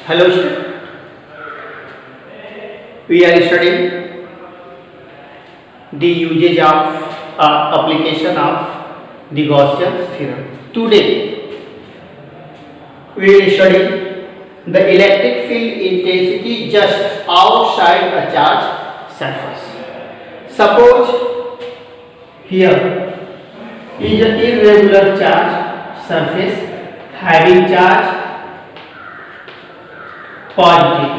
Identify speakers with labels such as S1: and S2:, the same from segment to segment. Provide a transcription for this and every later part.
S1: Hello, student. We are studying the usage of application of the Gaussian theorem. Today, we will study the electric field intensity just outside a charged surface. Suppose here is an irregular charge surface having charge positive.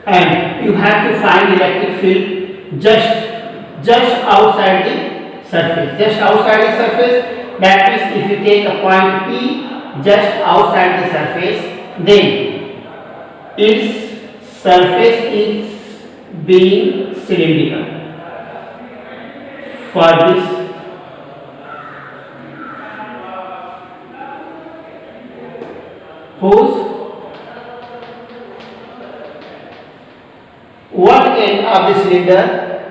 S1: And you have to find electric field just outside the surface. Just outside the surface, that means if you take a point P just outside the surface, then its surface is being cylindrical. For this, whose one end of the cylinder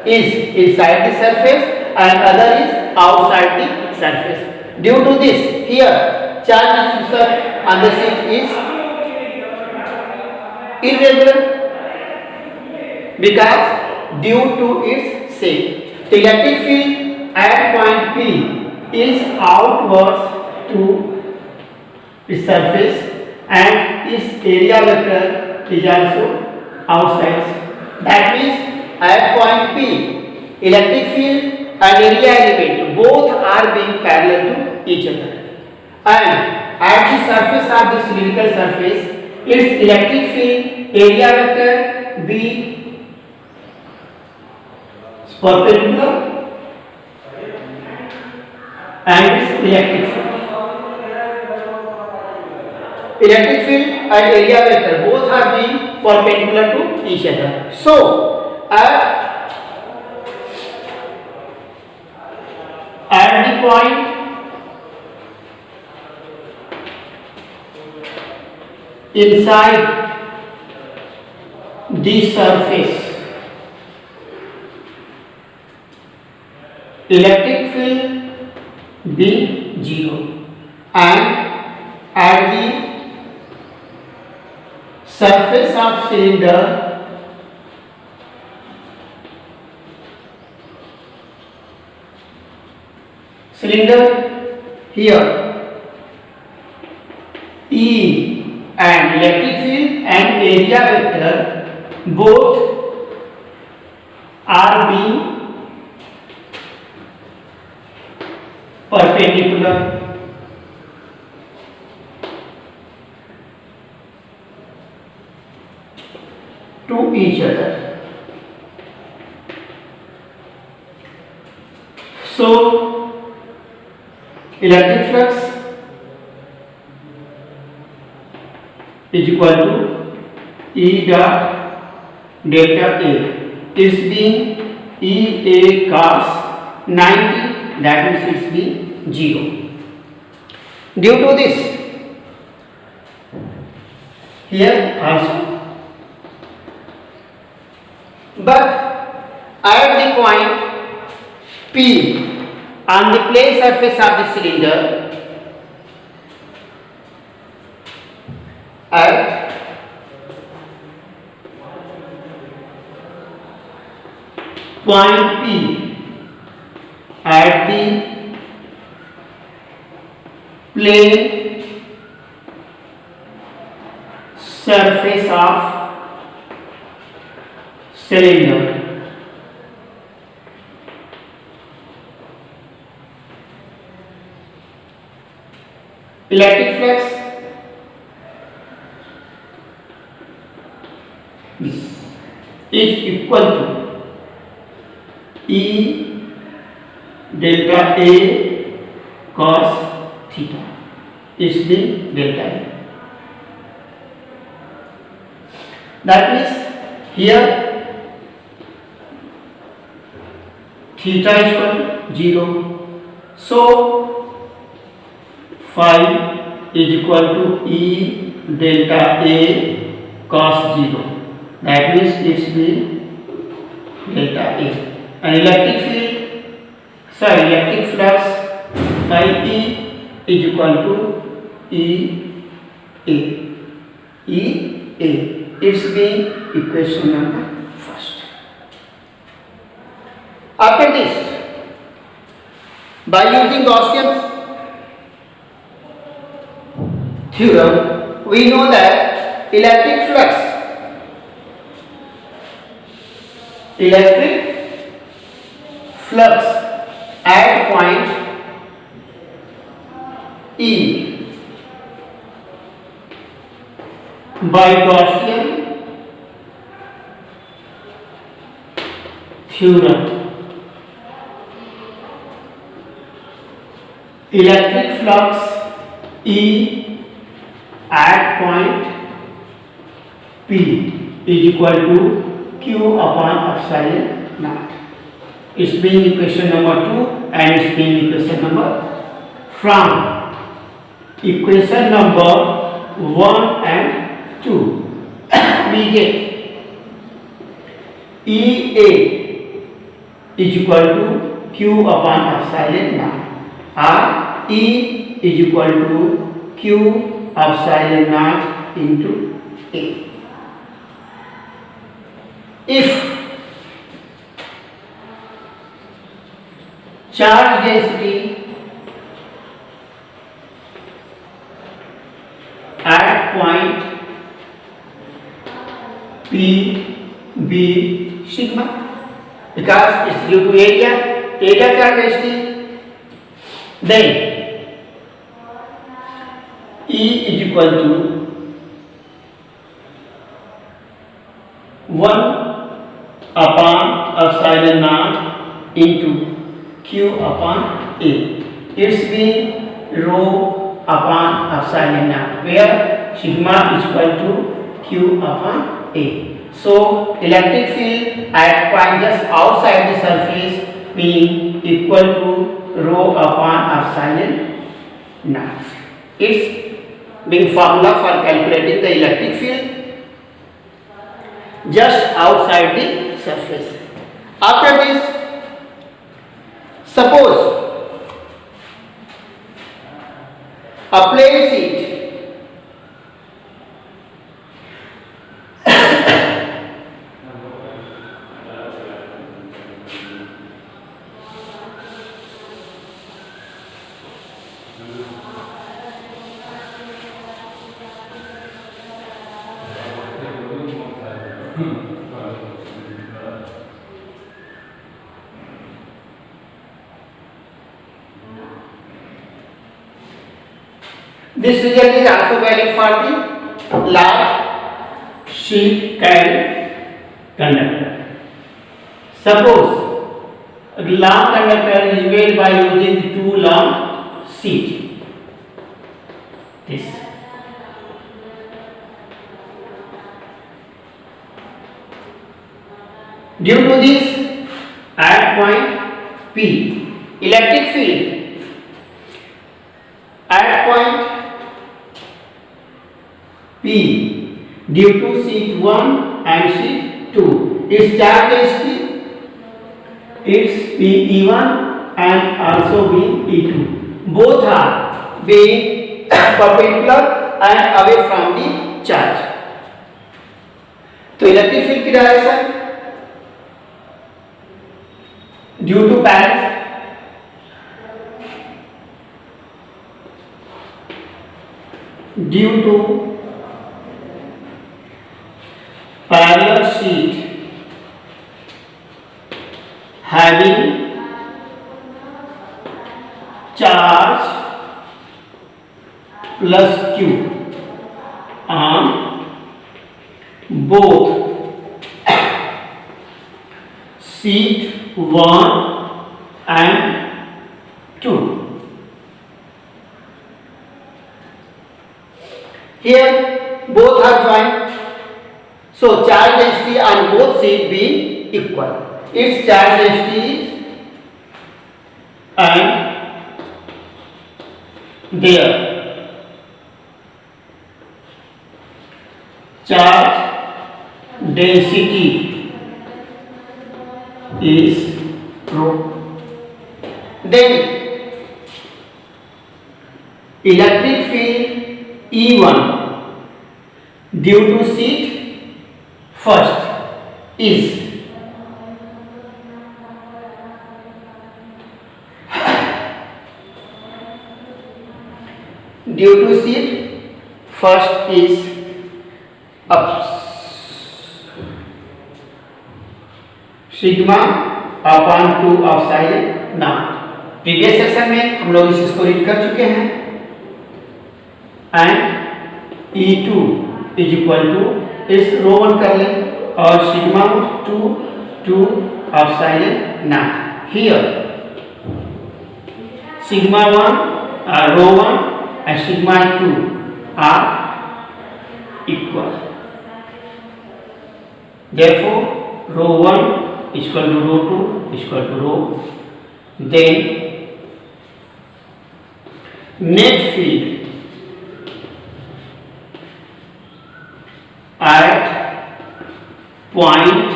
S1: is inside the surface and other is outside the surface. Due to this, here charge distribution on the sheet is irregular because due to its shape. The electric field at point P is outwards to the surface and its area vector is also outside. That means at point P, electric field and area element both are being parallel to each other. And at the surface of the cylindrical surface, its electric field area vector be perpendicular and its electric field. Electric field and area vector both are being perpendicular to each other. So, at the point inside the surface, electric field be 0 and at the surface of cylinder here E and electric field and area vector both are being perpendicular to each other. So, electric flux is equal to E dot delta A. It's being E A cos 90, that means it's being 0. Due to this, here also, but at the point P on the plane surface of the cylinder, at point P at the plane surface of cylinder, electric flux is equal to E delta A cos theta. It's the delta A. That means here theta is equal to 0. So phi is equal to E delta A cos 0. That means it's the delta A. And electric flux phi E is equal to E A. E A. It's being equation number first. After this, by using Gaussian theorem, we know that electric flux at point E by Gaussian theorem, electric flux E at point P is equal to Q upon epsilon naught. It's being equation number 2 and it's being equation number from equation number 1 and 2 we get EA is equal to Q upon epsilon naught, or E is equal to Q epsilon naught into A. If charge density at point P be sigma, because it's due to area charge density, then E is equal to 1 upon epsilon naught into Q upon A. It's been rho upon epsilon naught, where sigma is equal to Q upon A. So electric field at point just outside the surface being equal to rho upon epsilon naught. It's being formula for calculating the electric field just outside the surface. After this, suppose a plane sheet this result is also valid for the large sheet carrying conductor. Suppose a long conductor is made by using the two long sheets. This. Due to this, at point P, electric field at point P due to sheet 1 and sheet 2, its charge density is E1 and also E2. Both are being perpendicular and away from the charge. तो electric field की direction due to parallel sheet having charge plus Q on both sheet 1 and 2. Here both are joined, so charge density on both sheets being equal. Its charge density is and there charge density is rho. Then electric field E1 due to sheet first is due to sheet first is up sigma upon 2 epsilon not. Previous section में हम लोग इसको read कर चुके हैं। And E2 is equal to इस रो 1 कर ले और sigma 2 epsilon naught. Here sigma 1 rho 1 and sigma 2 are equal. Therefore, rho 1 is equal to rho 2 is equal to rho. Then net field at point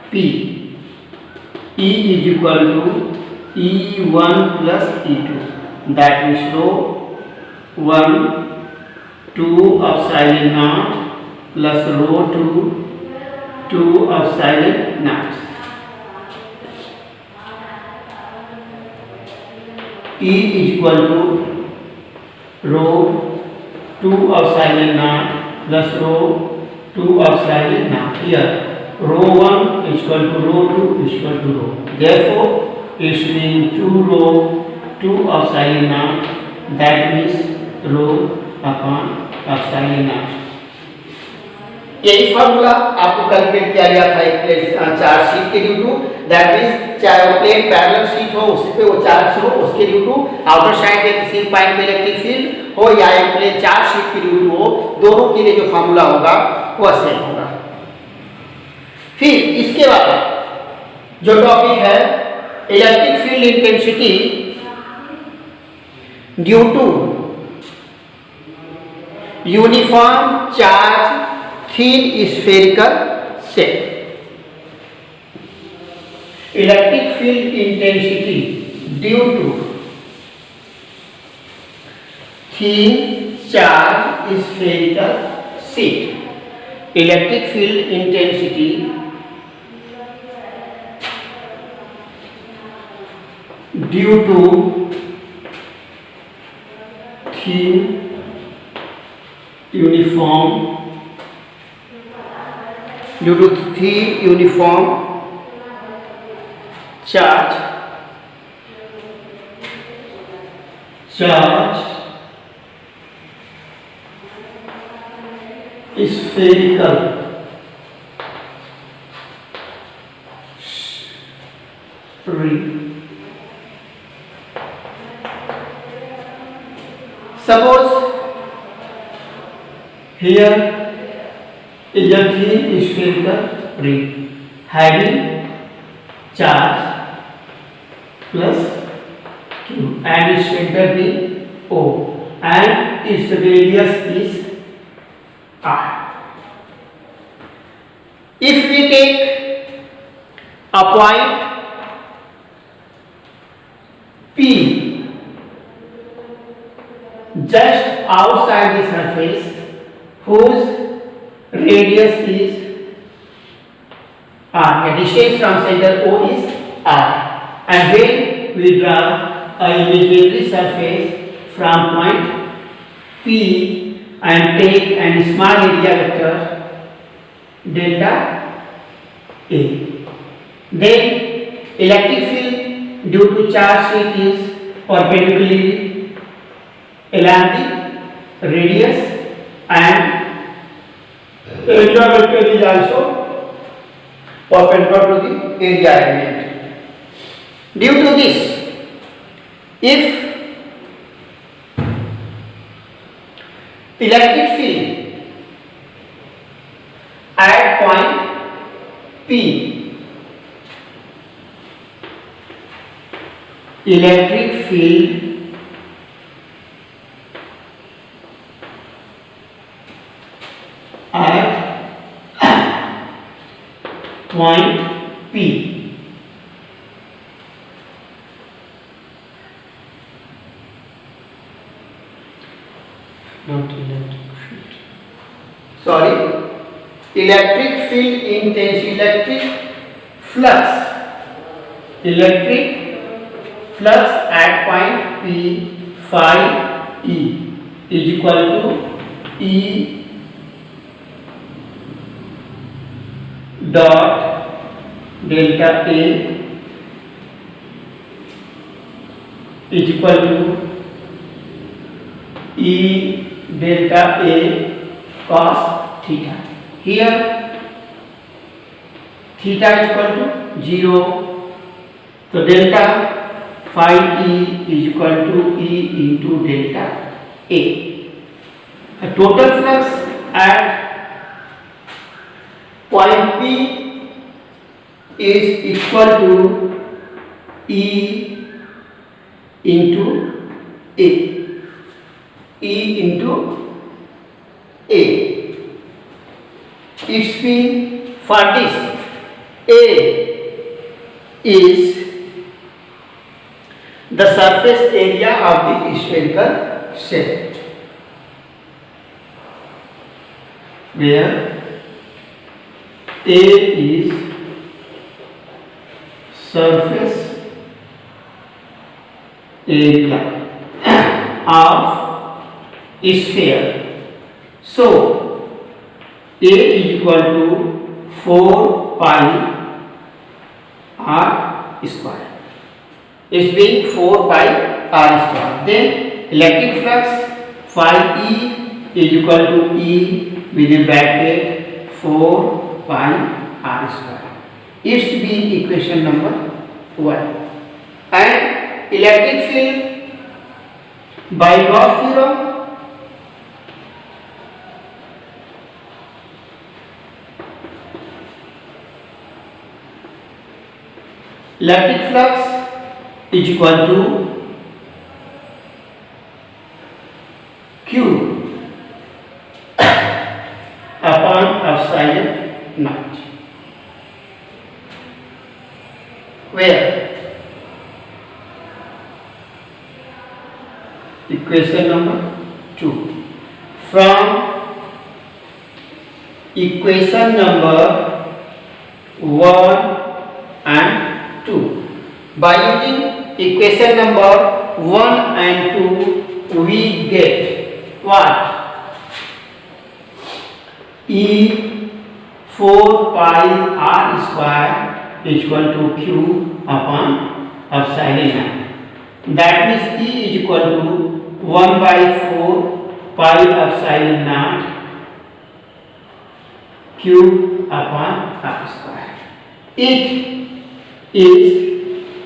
S1: P E is equal to E1 plus E2. That is rho 1 2 epsilon naught plus rho 2 epsilon naught. E is equal to rho 2 epsilon naught plus rho 2 epsilon naught. Here rho 1 is equal to rho 2 is equal to rho. Therefore, it means 2 rho 2 epsilon naught, that means rho upon epsilon naught. यही formula आपको calculate किया गया था एक plate charge sheet के due to. That means चाहे वो plate parallel sheet हो उस पे वो चार्ज हो उसके ड्यू टू आउटर साइड के किसी पॉइंट पे इलेक्ट्रिक फील्ड हो या एक प्लेट चार्ज शीट के ड्यू टू हो, दोनों के लिए जो फॉर्मूला होगा वो सेम होगा। फिर इसके बाद जो टॉपिक है electric field intensity due to uniform charge thin spherical shape. Electric field intensity due to thin charge spherical shape. Electric field intensity due to thin uniform charge spherical ring. Suppose here is a thin spherical ring having charge plus Q and its center being O and its radius is R. If we take a point P just outside the surface whose radius is R, the distance from center O is R, and when we draw a imaginary surface from point P and take a small area vector delta A, then electric field due to charge sheet is perpendicularly along the radius and area vector is also perpendicular to the area element. Due to this, if electric field at point P, electric field at point P. Not electric field. Sorry, electric field intensity, electric flux at point P phi E is equal to E dot delta A is equal to E delta A cos theta. Here theta is equal to 0, so delta phi E is equal to E into delta A. The total flux at point P is equal to E into A. E into A. Its mean for this, A is the surface area of the spherical shell, where A is surface area of sphere. So A is equal to 4 pi r square. It's being 4 pi r square. Then electric flux phi E is equal to E within bracket 4 pi r square. It's being equation number 1. And electric field by Gauss theorem, electric flux is equal to Q upon epsilon naught, where equation number 2. From equation number 1 and 2, by using equation number 1 and 2, we get what? E 4 pi r square is equal to Q upon epsilon naught. That means E is equal to 1 by 4 pi epsilon naught Q upon r square. It is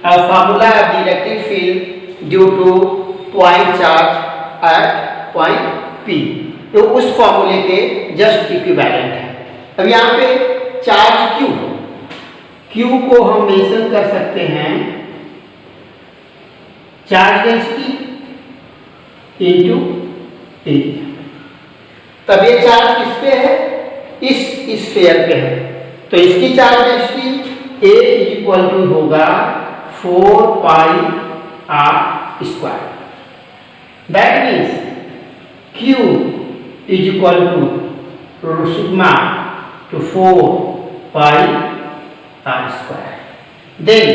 S1: a formula of the electric field due to point charge at point P. तो उस फॉर्मूले के just equivalent है. अब यहाँ पे charge Q को हम मेंशन कर सकते हैं चार्ज डेंसिटी इनटू एरिया. तब ये चार्ज किस पे है? इस स्फीयर पे है. तो इसकी charge density A is equal to होगा 4 pi r square. That means Q is equal to sigma to 4 pi r square. Then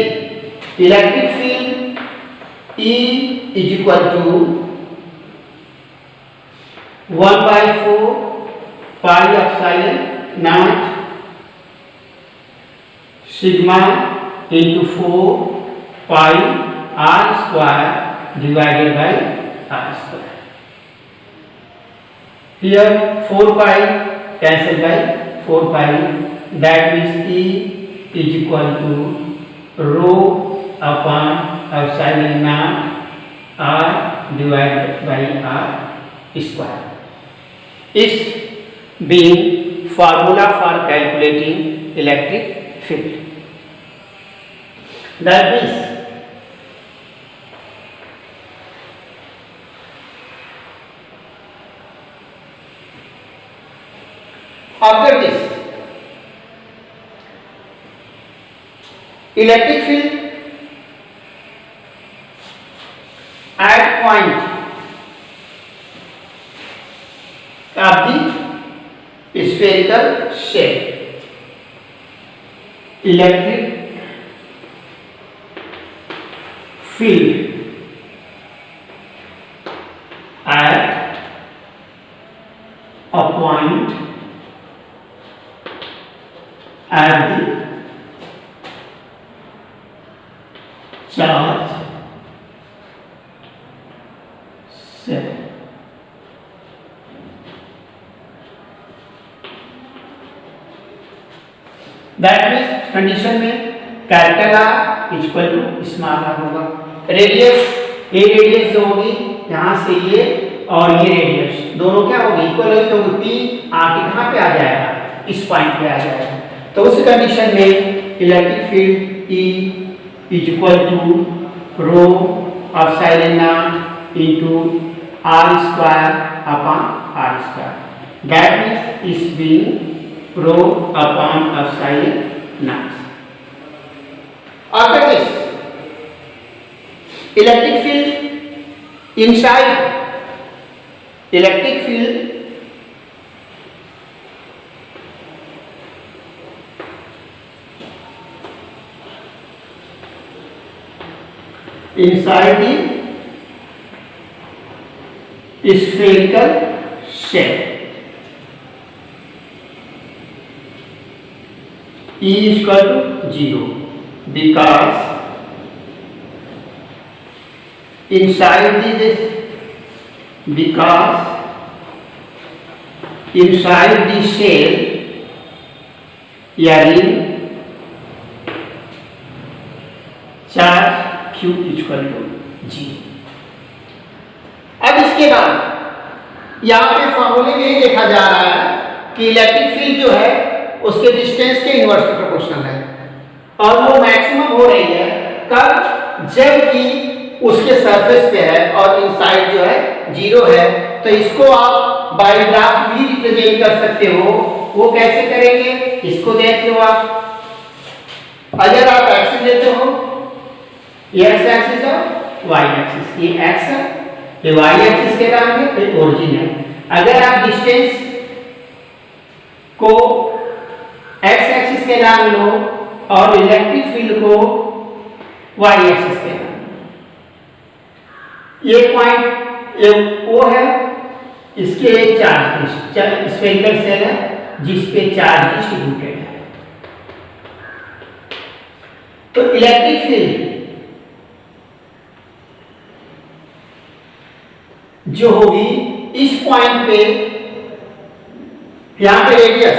S1: electric field E is equal to 1 by 4 pi epsilon naught sigma into 4 pi r square divided by r square. Here 4 pi cancel by 4 pi, that means E is equal to rho upon epsilon naught r divided by r square. Is being formula for calculating electric field. That means after this electric field at point of the spherical shape. Electric field at a point at the charge set. That means condition में capital R equal to small R होगा। Radius, ये radius जो होगी यहाँ से ये और ये रेडियस दोनों क्या होगी, इक्वल होगी, तो पी आके कहाँ पे आ जाएगा, इस पॉइंट पे आ जाएगा। तो उस कंडीशन में electric field E is equal to rho of sine naught into r square upon r square. That means is being rho upon epsilon naught. After this, electric field inside the spherical shape. E is equal to 0 because inside the shell herein charge Q is equal to 0। अब इसके बाद यहाँ पे फॉर्मूले में ये देखा जा रहा है कि इलेक्ट्रिक फील्ड जो है उसके डिस्टेंस के इनवर्स प्रोपोर्शनल है और वो मैक्सिमम हो रही है कब, जबकि उसके सरफेस पे है और इनसाइड जो है 0 है। तो इसको आप बाय ग्राफ भी रिप्रेजेंट कर सकते हो। वो कैसे करेंगे, इसको देख लो आप। अगर आप एक्सिस लेते हो, ये एक्स एक्सिस है, वाई एक्सिस, ये एक्स है, ये वाई एक्सिस के नाम है, ये ओरिजिन है। अगर आप डिस्टेंस को एक्स एक्सिस के नाम लो और इलेक्ट्रिक फील्ड को वाई एक्सिस के नाम, ये पॉइंट ये वो है, इसके एक चार्ज स्फेरिकल शेल है जिस पे चार्ज डिस्ट्रीब्यूटेड है। तो इलेक्ट्रिक फील्ड जो होगी इस पॉइंट पे, यहां पे रेडियस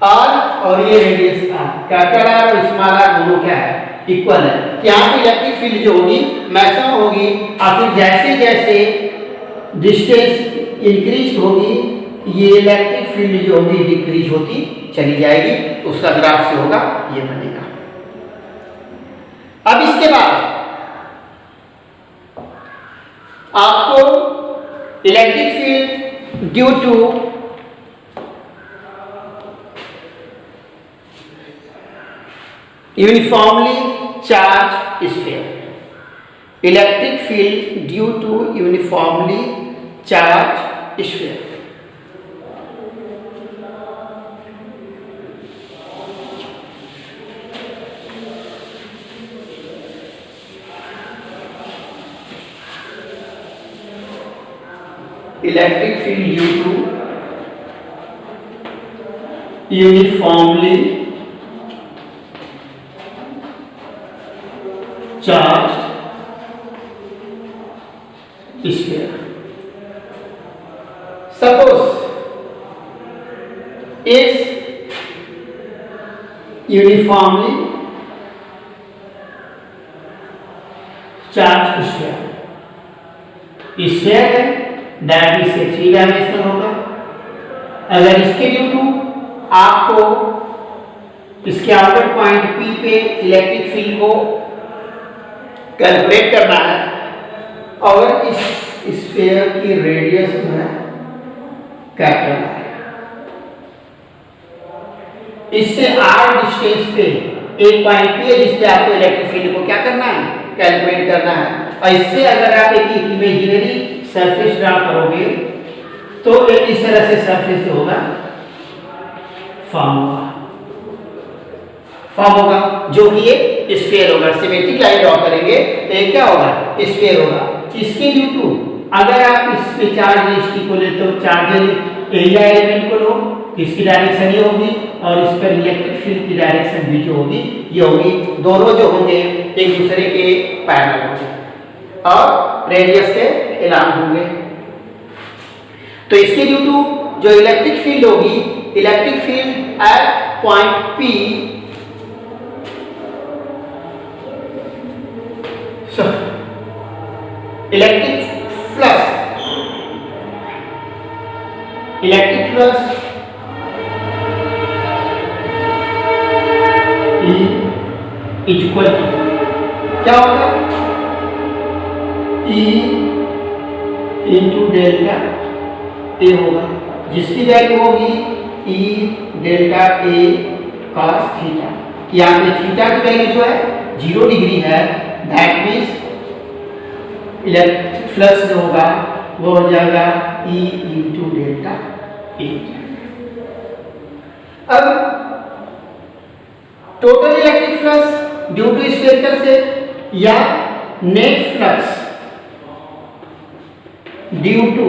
S1: आर और ये रेडियस आर, कैपिटल आर और स्मॉल आर दोनों क्या है, इक्वल है। यहाँ पे इलेक्ट्रिक फील्ड जो होगी मैक्सिमम होगी और फिर जैसे जैसे डिस्टेंस इंक्रीज होगी ये इलेक्ट्रिक फील्ड जो होगी डिक्रीज होती चली जाएगी। तो उसका ग्राफ से होगा ये बनेगा। अब इसके बाद आपको electric field due to uniformly charged sphere, electric field due to uniformly charged sphere। electric field due to uniformly charged sphere। Suppose it's uniformly charged sphere, sphere है दैट इज 3 डायमेंशनल होगा। अगर इसके ड्यू टू आपको इसके outer point P पे electric field को calculate करना है और इस स्फीयर की रेडियस जो है कैपिटल है, इससे r डिस्टेंस पे एक पॉइंट पे है जिससे आपको इलेक्ट्रिक फील्ड को क्या करना है, कैलकुलेट करना है। और इससे अगर आप एक इमेजिनरी सरफेस ड्रा करोगे तो एक इस तरह से सरफेस होगा, फॉर्म होगा जो कि एक स्फीयर होगा। सिमेट्रिक लाइन ड्रॉ करेंगे तो ये क्या होगा, स्फीयर होगा। इसके ड्यू टू अगर आप इस पे चार्ज डेंसिटी को लेते हो, चार्ज एरिया एलिमेंट को लो, इसकी डायरेक्शन ये होगी और इस पर इलेक्ट्रिक फील्ड की डायरेक्शन भी जो होगी ये होगी। दोनों जो होंगे एक दूसरे के पैरेलल होंगे और रेडियस से एलान होंगे। तो इसके ड्यू टू जो इलेक्ट्रिक फील्ड होगी, electric field at point P electric flux is equal to क्या होगा, E इंटू डेल्टा ए होगा, जिसकी वैल्यू होगी E delta A cos theta. यहाँ पे थीटा की वैल्यू जो है 0 डिग्री है, दैट मीन्स इलेक्ट्रिक फ्लक्स जो होगा वो हो जाएगा E इंटू डेल्टा ए। अब total electric flux due to spherical से या net flux due to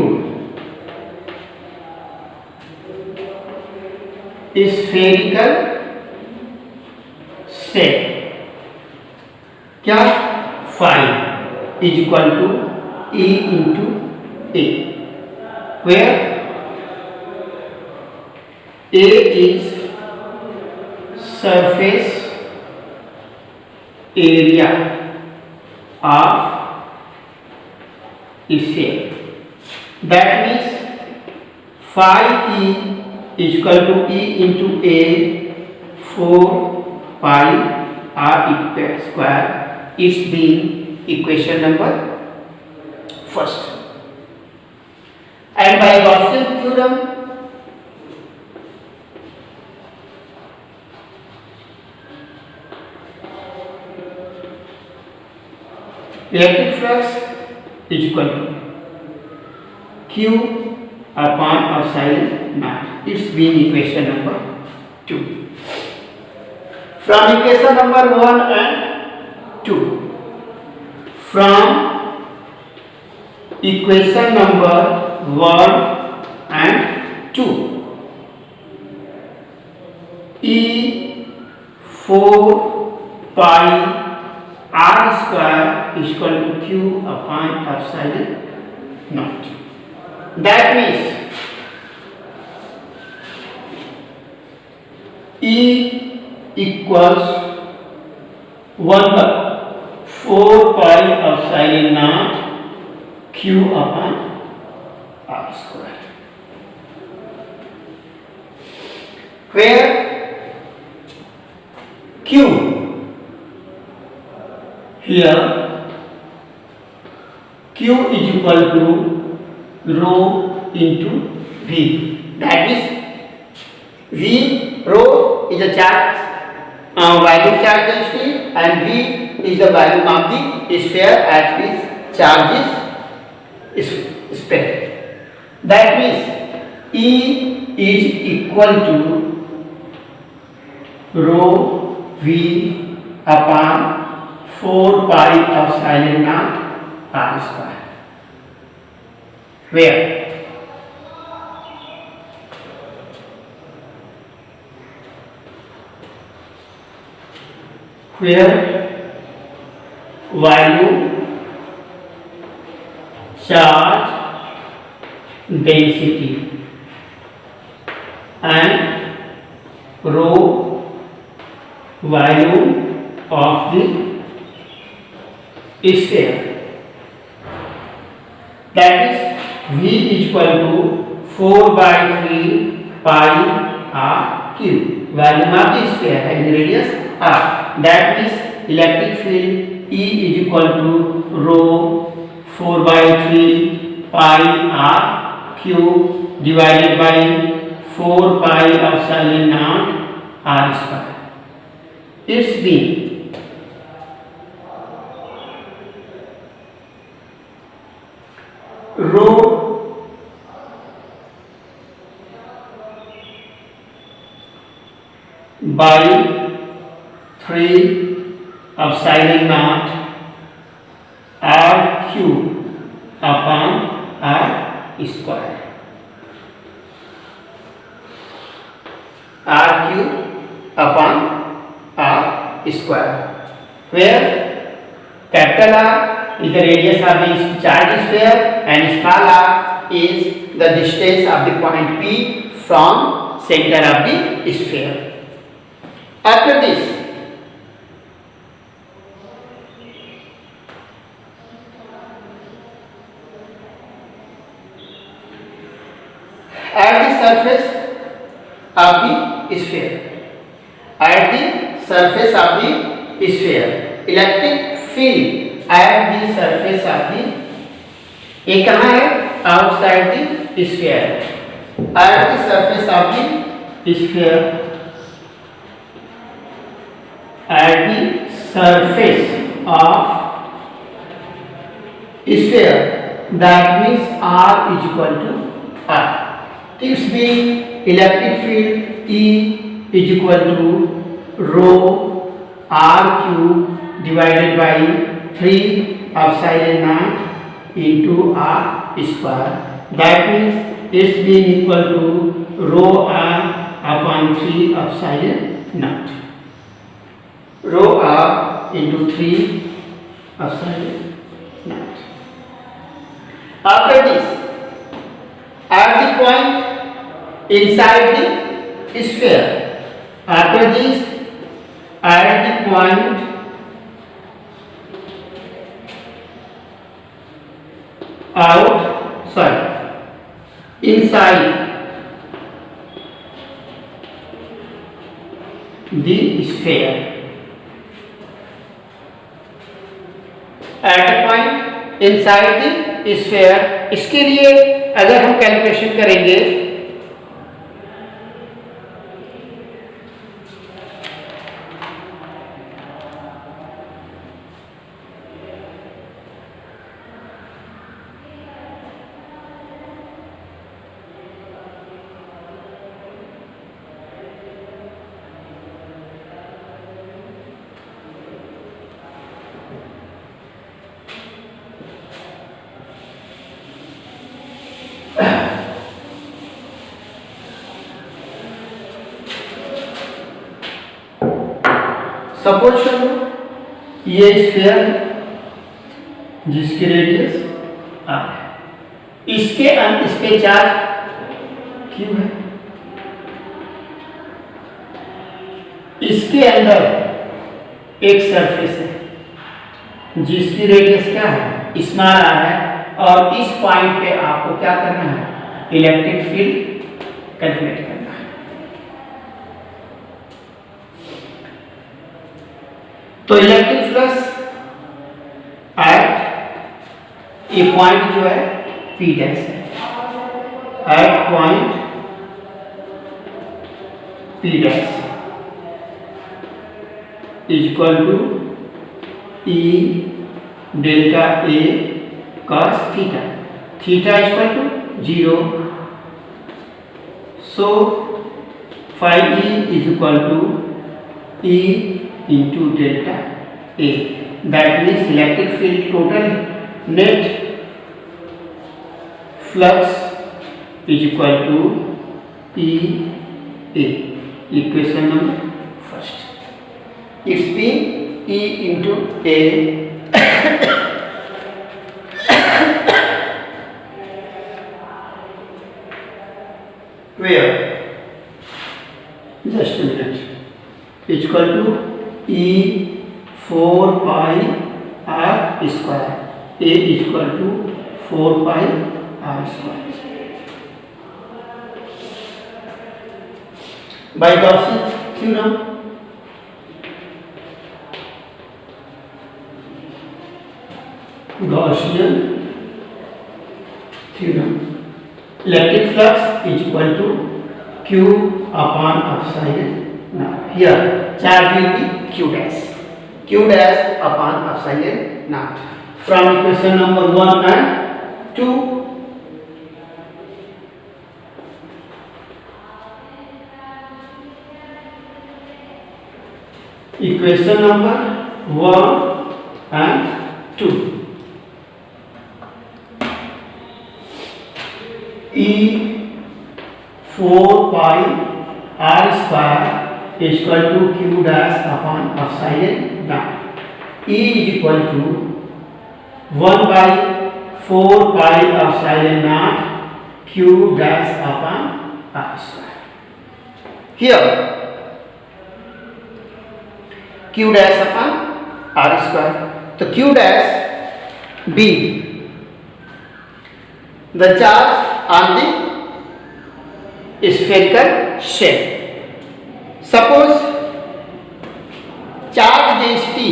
S1: spherical से क्या, phi is equal to E into A, where A is surface area of sphere. That means phi E is equal to E into A 4 pi r square. It's being equation number first. And by Gaussian theorem, electric flux is equal to Q upon epsilon naught. It's being equation number 2. From equation number 1 and 2. From equation number 1 and 2. E 4 pi r square is equal to Q upon epsilon naught. That means E equals 1/4 pi epsilon naught Q upon r square, where Q here Q is equal to rho into V. That is V, rho is the charge, volume charge density, and V is the volume of the sphere at which charge is spread. That means E is equal to rho V upon 4 pi epsilon naught r square, where volume charge density and rho volume of the sphere. That is V is equal to 4/3 pi r cube. Volume of the sphere having radius r. That means electric field E is equal to rho 4/3 pi r cube divided by 4 pi epsilon naught r square. It's been rho by 3 epsilon naught r cube upon r square. R cube upon r square, where capital R is the radius of the charge sphere and small r is the distance of the point P from center of the sphere. After this, at the surface of the sphere, at the surface of the sphere, electric field at the surface of the, ये कहाँ है? Outside the sphere. At the surface of the sphere, at the surface of sphere, that means R is equal to R. This being electric field E is equal to rho R cube divided by 3 epsilon naught into R square. That means it's being equal to rho R upon 3 epsilon naught. Rho R into 3 epsilon naught. After this, at the point inside the sphere, after this, at the point inside the sphere, at the point inside the sphere, इसके लिए अगर हम calculation करेंगे suppose करो ये sphere जिसकी radius r है, इस पे चार्ज q है, इसके अंदर एक सरफेस है जिसकी रेडियस क्या है? स्मॉल r है, और इस पॉइंट पे आपको क्या करना है? इलेक्ट्रिक फील्ड कैलकुलेट करना है। तो electric flux at a point जो है P डैश है, at point P dash is equal to E delta A cos theta, theta is equal to 0, so phi E is equal to E into delta A. That means electric field total net flux is equal to E A. Equation number first. It's been E into A where just a minute is equal to E 4 pi r square. A is equal to 4 pi r square. By Gaussian theorem, electric flux is equal to Q upon epsilon Now here charge will be q dash upon epsilon naught. From equation number 1 and 2. Equation number 1 and 2. E 4 pi r square is equal to q dash upon epsilon naught. E is equal to 1 by 4 pi epsilon naught q dash upon r square. Here q dash upon r square. तो q dash be the charge on the spherical shape. Suppose charge density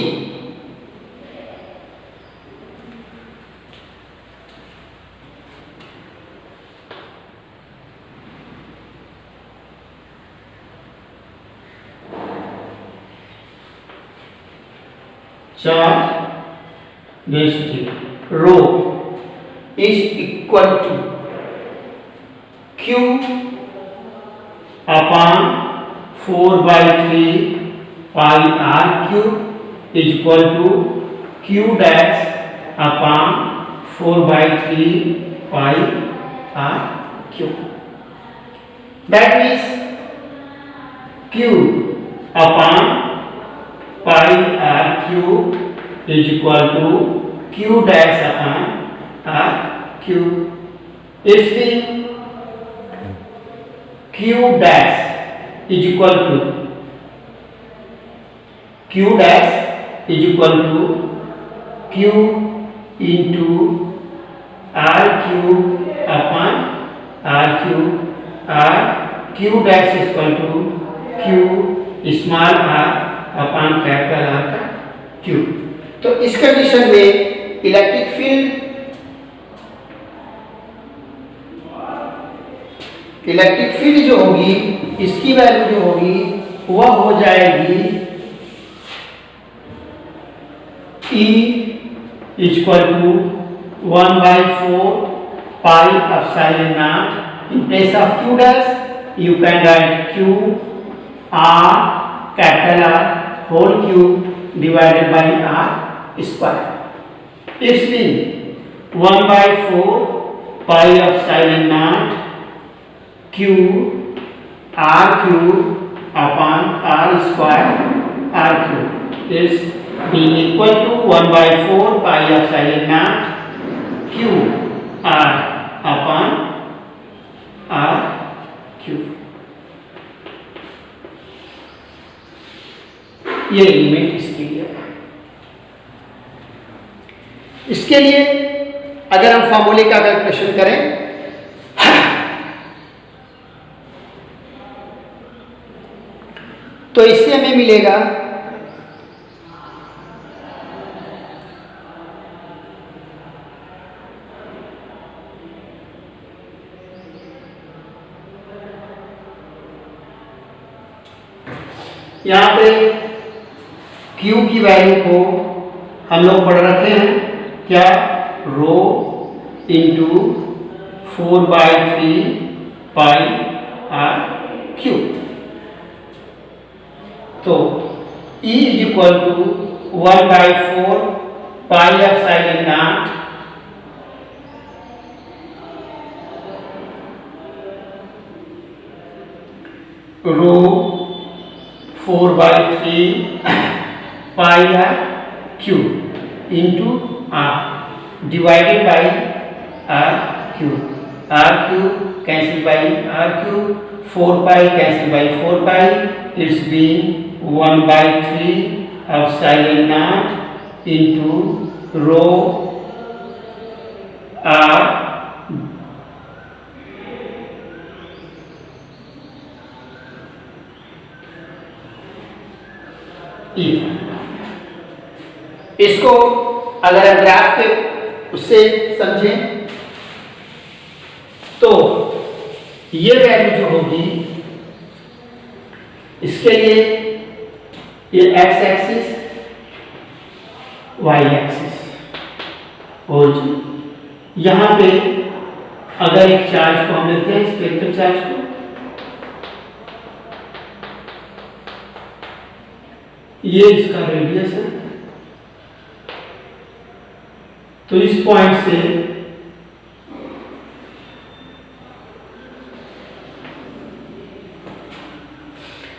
S1: rho is equal to q upon 4 by 3 pi r cube is equal to q dash upon 4 by 3 pi r cube. That means q upon pi r cube is equal to q dash upon r cube. It means q dash is equal to q dash is equal to q into r cube upon r cube. R q dash is equal to q small r upon capital R का cube. तो इस condition में electric field जो होगी इसकी value जो होगी वह हो जाएगी E equal to 1 by 4 pi epsilon naught. In place of q dash you can write q r capital R whole cube divided by r square. It's been 1 by 4 pi epsilon naught q r cube upon r square r cube is being equal to 1 by 4 pi epsilon naught q r upon r cube. ये element इसके लिए है. इसके लिए अगर हम फॉर्मूले का कैलकुलेशन करें तो इससे हमें मिलेगा यहां पे Q की वैल्यू को हम लोग पढ़ रखे हैं क्या, rho into 4 by 3 pi R cube. तो E is equal to 1 by 4 pi epsilon not rho 4 by 3 pi R cube into R divided by R cube. R cube cancel by R cube, 4 pi cancel by 4 pi, it's being 1 by 3 epsilon not into rho R E. इसको अगर हम graph के उससे समझें तो ये value जो होगी इसकी इसके लिए ये एक्स एक्सिस, वाई एक्सिस, और यहाँ पे अगर एक चार्ज को हम लेते हैं, स्पेक्ट्रल चार्ज को, ये इसका रेडियस है, तो इस पॉइंट से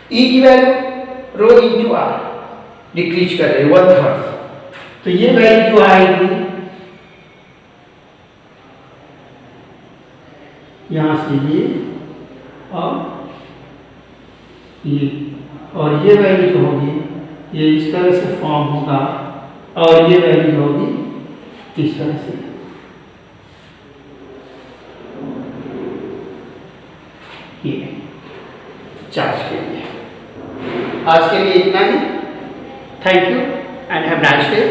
S1: E की value rho into r decrease कर रहे हैं 1/3, तो ये वैल्यू जो आएगी यहां से ये और ये वैल्यू जो होगी ये इस तरह से फॉर्म होगा, और ये वैल्यू जो होगी इस तरह से। ये चार्ज के लिए आज के लिए इतना ही। Thank you and have nice day.